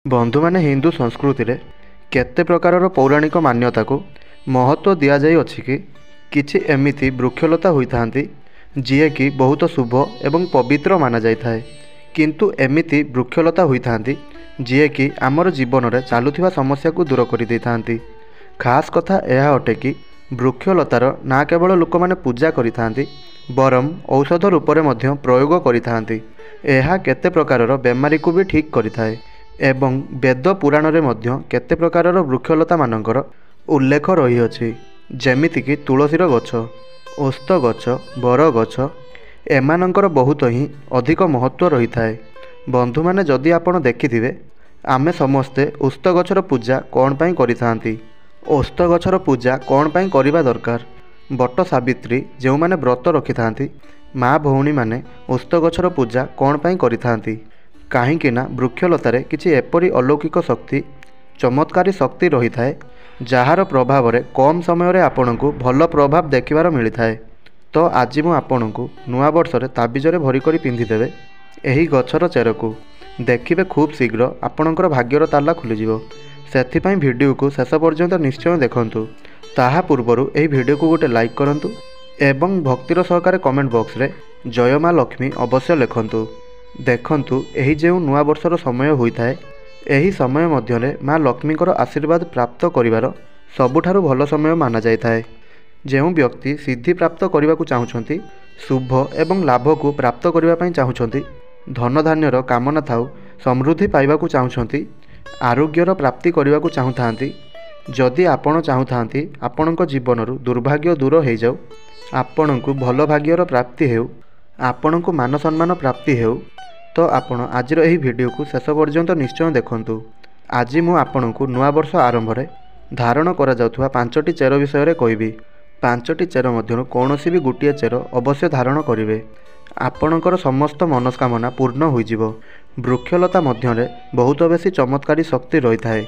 बंधु माने हिंदू संस्कृति रे केते प्रकारर पौराणिक मान्यता को महत्व दि जाइए कि किछि एमिति वृक्षलता होइथांती जिए कि बहुत शुभ एवं पवित्र माना जाए, किंतु एमिति वृक्षलता होइथांती जिए कि आमर जीवन में चलुथिबा समस्या को दूर कर देइथांती। खास कथा यह अटे कि वृक्षलतार ना केवल लोक माने पूजा करिथांती बरम औषध रूप में मध्य प्रयोग करिथांती। यह केते प्रकारर बेमारी को भी ठीक करिथाए एवं वेद पुराण रे मध्य केते प्रकारर वृक्षलता मानकर उल्लेख रही अछि, जेमितिकी तुलसीर गछ, ओस्त गछ, बर गछ एमानंकर बहुत ही अधिक महत्व रही थाए। बंधु माने जदि आपण देखिथिबे आमे समस्ते ओस्त गछर पूजा कौन पाई करिथांती। ओस्त गछर पूजा कौन पाई करिबा दरकार। बट सावित्री जो माने व्रत रखिथांती माँ भौणी माने ओस्त गछर पूजा कौन पाई करिथांती, काहींकि ना वृक्षलतारे किछि एपरि अलौकिक शक्ति चमत्कारी शक्ति रही थाए जार प्रभाव रे कम समय रे आपनकु भल प्रभाव देखिबार मिली थाए। तो आज मु आपनकु नुआ वर्ष रे ताबिजरे भरी करी पिंधि देबे एही गछर चेरकु देखिबे खूब शीघ्र आपणकर भाग्यर ताला खुलिजिवो। सेथिपाई भिडियो को शेष पर्यंत निश्चय देखंतु। ताहा पूर्वरु एही भिडियो को गोटे लाइक करंतु एवं भक्तिर सहकारे कमेंट बॉक्स रे जय माँ लक्ष्मी अवश्य लिखंतु। देखंतु एही जेउ नुआ वर्षर समय होइथाए एही समय मध्यरे माँ लक्ष्मीकर आशीर्वाद प्राप्त करिवार सबुठारु भल समय माना जाइथाए। जेउ व्यक्ति सिद्धि प्राप्त करने चाहूँगी, शुभ एवं लाभ को प्राप्त करने चाहूँगी, धन धान्यर कामना थाउ समृद्धि पाइबा चाहूँगी, आरोग्यर प्राप्ति करने को चाहूँगी, जदि आपण चाहूँगी आपणक जीवनरू दुर्भाग्य दूर हो जाऊ, आपणक भल भाग्यर प्राप्ति हेउ, आपणक मान सम्मान प्राप्ति हेउ, तो आपण आजिर एही वीडियो को शेष पर्यंत निश्चय देखंतु। आज मु आपणक नुआ वर्ष आरंभ रे धारण करा जाउथुवा 5टी चेर विषय रे कहबी। 5टी चेर मध्यरु कोनोसी भी गोटिए चेर अवश्य धारण करिवे, आपणकर समस्त मनस्कामना पूर्ण होइजिवो। वृक्षलता मध्यरे बहुत बेसी चमत्कारी शक्ति रही थाए।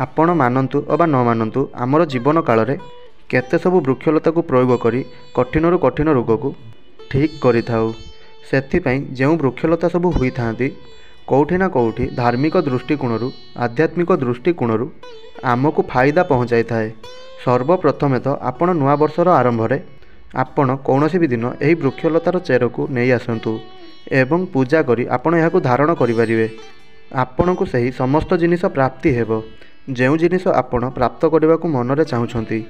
आपण मानंतु अबा न मानंतु आमर जीवन काल रे केते सबु वृक्षलता को प्रयोग करी कठिनरु कठिन रोग को ठीक करि थाउ। सेथिपाई जेउ वृक्षलता सबु हुई थांती कौठी ना कौठी धार्मिक दृष्टिकोणरू आध्यात्मिक दृष्टिकोणरू आमको फायदा पहुँचाई थाए। सर्वप्रथमे तो आपण नुआ वर्षर आरंभ रे आपण कौनसी भी दिन एही वृक्षलतार चेर को नहीं आसंतु एवं पूजा करी आपण याकु धारण करिपारिबे। आपणकु सही समस्त जिनिस प्राप्ति हेबो जेउ जिनिस आपण प्राप्त करने को मनरे चाहूँगी।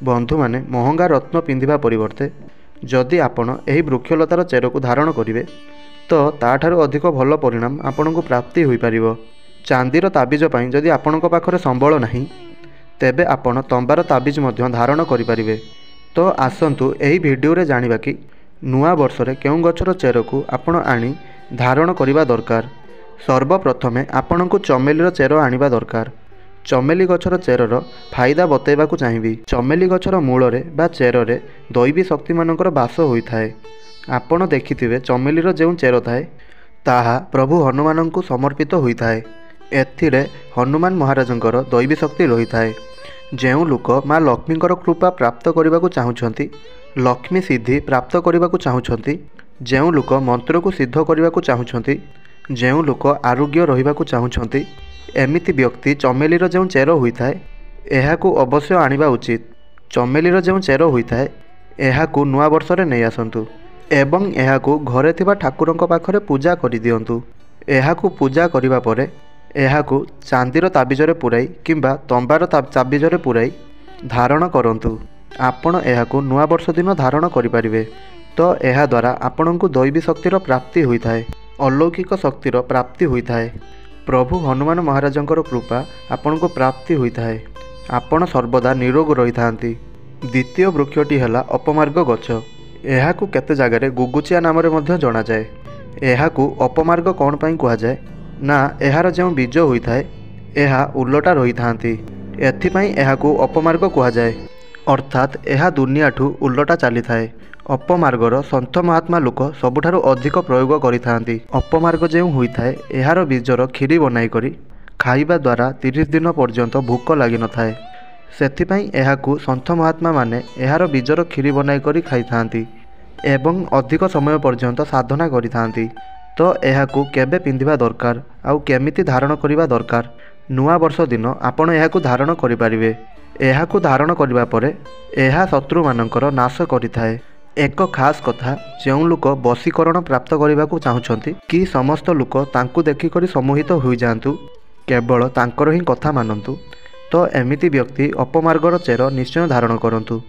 बंधु माने महंगा रत्न पिंधिबा परिवर्ते जदि आपण एही वृक्षलतार चेर को धारण करिवे तो ताठारु अधिक भल परिणाम आपणकु प्राप्ति होई पारिबो। चांदीर ताबिज पई जदि आपणक पाखरे संबल नाही तेबे आपण तंबार ताबिज मध्य धारण करिपारिबे। तो आसंतु एही वीडियो रे जानिबा कि नुआ वर्ष रे केउ गछर चेर को आपण आनी धारण करिबा दरकार। सर्वप्रथमे आपणकु चमेलीर चेर आनिबा दरकार। चमेली गछर चेरर फायदा बतैबा को चाहिबी। चमेली गछर मूल रे बा चेर रे दैवी शक्ति मानकर बास होइथाए। आपण देखिथिबे चमेलीर जेउ चेर थाए ताहा प्रभु हनुमान को समर्पित होइथाए। एथिरे हनुमान महाराजंकर दैवी शक्ति रही थाए। जेउ लोक माँ लक्ष्मीकर कृपा प्राप्त करने को चाहूँगी, लक्ष्मी सिद्धि प्राप्त करने को चाहूँगी, जेउ लोक मंत्र को सिद्ध करने को चाहूँगी, जेउ लोक आरोग्य रहिबा को चाहूँगी, एमिति व्यक्ति चमेलीर जेउ चेर होइथाए एहाकु अवश्य आनिबा उचित। चमेलीर जेउ चेर होइथाए एहाकु नुआ वर्ष रे नै आसंतु एवं एहाकु घरे थिबा ठाकुरंक पाखरे पूजा करि दियंतु। एहाकु पूजा करिबा परे एहाकु चांदीर ताबिजरे पुराई किंबा तंबार ताबिजरे पुराई धारण करंतु। आपण एहाकु नुआ वर्ष दिन धारण करिपारिबे। तो एहा द्वारा आपणकु दैवी शक्तिर प्राप्ति होइथाए, अलौकिक शक्तिर प्राप्ति होइथाए। प्रभु हनुमान महाराजंकर कृपा आपण को प्राप्ति होइथाए। आपण सर्वदा निरोग रही थांती। द्वितीय वृक्षटी हैला अपमार्ग गछ। एहाकु केते जगार गुगुचिया नाम रे मध्य जणा जाए। एहाकु अपमार्ग कौन पाई कहा जाए ना एहार जेउ बीज होइथाए एहा उल्लटा रही थांती, एथिपाई एहाकु अपमार्ग कहा जाए। अर्थात एहा दुनियाठू उल्लटा चली थाए। अपमार्गर सन्थ महात्मा लोक सबुठारु अधिक प्रयोग करिथांती। अपमार्ग जेउ होइथाए एहार बीजर खीरी बनाई करी खाइबा द्वारा 30 दिन पर्यंत भूक लगी न थाए। सेथिपाई एहाकु सन्थ महात्मा माने एहार बीजर खीरी बनाई करी खाई थांती एवं अधिक समय पर्यंत साधना करिथांती। तो एहाकू केबे पिंधिबा दरकार आउ केमिति धारण करिबा दरकार नुआ वर्ष दिन आपण एहाकू धारण करिपारिबे। एहाकू धारण करिबा परे एहा शत्रु मानकर नाश करिथाए। एक खास कथा जो लोक वशीकरण प्राप्त करने को चाहते कि समस्त लोक तांकू देखिकरी सम्मोहित हो जातु केवल तांकर ही कथा मानतु तो एमिति व्यक्ति अपमार्गर चेर निश्चय धारण करंतु।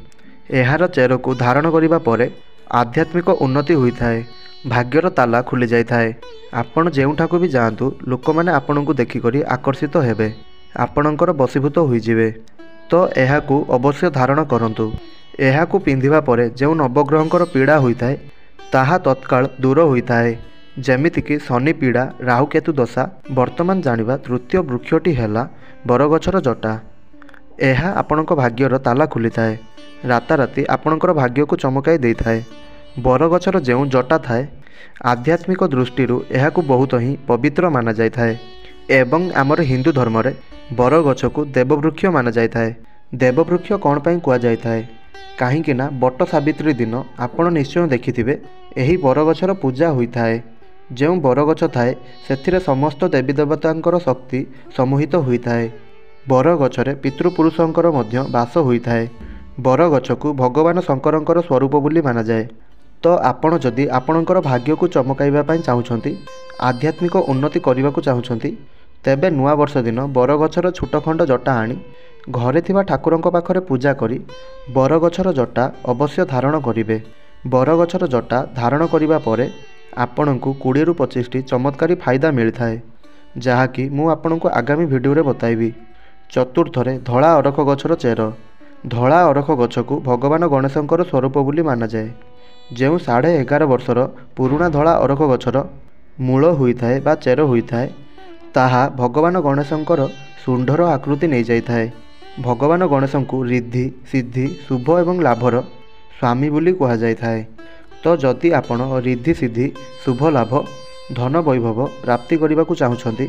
एहार चेर को धारण करिबा परे आध्यात्मिक उन्नति होता है, भाग्यर ताला खुली जाए। आपण जेउठाकू भी जातु लोक मैंने आपण को देखिकरी आकर्षित हेबे, आपणकर वशीभूत होइजिवे। तो एहाकू अवश्य धारण करंतु। एहाकू पिंधिबा परे जो नवग्रहंकर पीड़ा होता है ताहा तत्काल दूर होता है। जेमितिकी शनि पीड़ा, राहुकेतु दशा। वर्तमान जानिबा तृतीय वृक्षटी हैला बरगछर जटा। एहा आपणक भाग्यर ताला खुली थाए, राताराति आपणकर भाग्य को चमकाई देई थाए। बरगछर जो जटा थाए आध्यात्मिक दृष्टि एहाकू बहुत ही पवित्र माना जाय थाए एवं आमर हिंदू धर्म रे बरगछ को देववृक्ष माना जाय थाए। देववृक्ष कौन पाई कुआ जाय थाए कहीं ना बट सावित्री दिन आपण निश्चय देखिथिबे एही बरगछर पूजा होता है। जो बरगछ थाए सेथिरे समस्त देवी देवतांकर शक्ति समूहित होता है। बरगछरे पितृपुरुषंकर मध्य वास होता है। बरगछ को भगवान शंकरंकर स्वरूप बोली माना जाए। तो आपण जदि आपणकर भाग्य को चमकाइबा पई चाहुछंती, आध्यात्मिक उन्नति करने को चाहुछंती, तेबे नुआ वर्ष दिन बरगछर छोट खंड जटा आनी घरे थिबा ठाकुरंक पाखरे पूजा करी बरगछर जटा अवश्य धारण करिवे। बरगछर जटा धारण करिबा परे आपणको 20 ରୁ 25टी चमत्कारी फायदा मिलथाए, जहाँकि मु आपणको आगामी भिडियो रे बताइबी। चतुर्थरे धला अरख गछर चेर। धला अरख गछ को भगवान गणेशंकर स्वरूप बोली माना जाए। जो 11.5 वर्षर पुराणा धला अरख गछर मूल होइथाए बा चेर होइथाए ताहा भगवान गणेशंकर सुंढर आकृति नहीं जाइथाए। भगवान गणेश को रिद्धि सिद्धि शुभ एवं लाभर स्वामी बोली कहा जाए। तो जदि आपण रिद्धि सिद्धि शुभ लाभ धन वैभव प्राप्ति करने को चाहते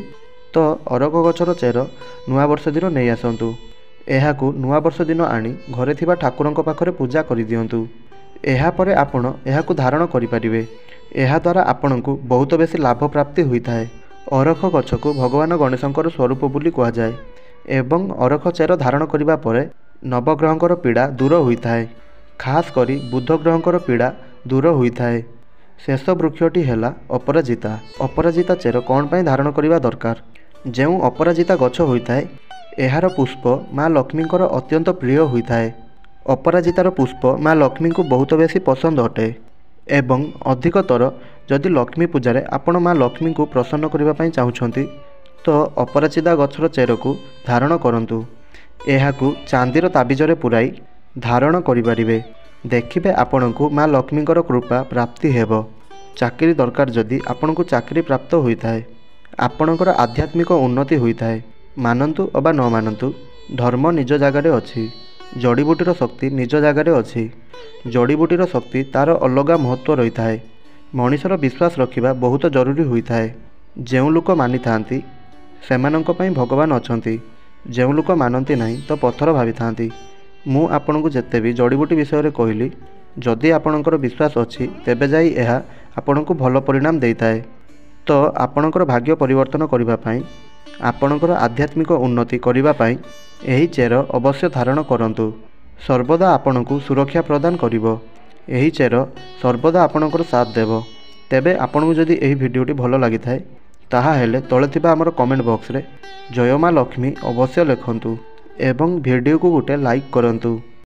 तो अरख गछर चेर नुआ वर्ष दिन नहीं आसतु। एहाकू नुआ वर्ष दिन आनी घरे थिबा ठाकुरंक पाखरे पूजा करि दियंतु। एहा परे आपण एहाकू धारण करिपारिबे। एहा द्वारा आपणकू बहुत बेसी लाभ प्राप्ति होता है। अरख गछ को भगवान गणेशंकर स्वरूप बोली कहा जाए एवं अरख चेर धारण करिबा परे नवग्रहंकर पीड़ा दूर होता है। खास करी बुध ग्रहंकर पीड़ा दूर होता है। शेष वृक्षटी हैला अपराजिता। अपराजिता चेर कौन पाई धारण करिबा दरकार? जो अपराजिता गछ होता है एहार पुष्प माँ लक्ष्मींकर अत्यंत प्रिय होता है। अपराजितार पुष्प माँ लक्ष्मी को बहुत बेसी पसंद अटे एवं अधिकतर जदि लक्ष्मी पूजारे आपण माँ लक्ष्मी को प्रसन्न करने पाई चाहूँगी तो अपराजिता गछर चेर को धारण करंतु। एहाकू चांदीर ताबिजरे पुराई धारण करिपारिबे। देखिबे आपणकू माँ लक्ष्मींकर कृपा प्राप्ति हेबो। चाकरी दरकार जदि आपणकू चाकरी प्राप्त होता है, आपणकर आध्यात्मिक उन्नति होता है। मानतु अबा न मानतु धर्म निज जगार अच्छी, जड़ीबूटीर शक्ति निज जगार अच्छी। जड़ीबूटीर शक्ति तार अलग महत्व रही है। मनीषर विश्वास रखिबा बहुत जरूरी होता है। जो लोक मानि थांती सेमानंक पई भगवान अछंती, जो लोक मानती नहीं तो पत्थर भावी थांती। मु आपनकु जेते भी जड़ीबूटी विषय रे कहली जदि आपणकर विश्वास अच्छी तेबे जाई एहा आपणकु भल परिणाम देइताए। तो आपणकर भाग्य परिवर्तन करिबा पई आपणकर आध्यात्मिक उन्नति करिबा पई एही चेर अवश्य धारण करंतु। सर्वदा आपणकु सुरक्षा प्रदान करिवो। एही चेर सर्वदा आपणकर साथ देव। तेबे आपणकु जदि एही भिडियोटी भल लागि थाए ताहा हेले तळे थिबा हमर कमेंट बॉक्स रे जय मां लक्ष्मी अवश्य लिखंतु एवं भिडियो को गोटे लाइक करंतु।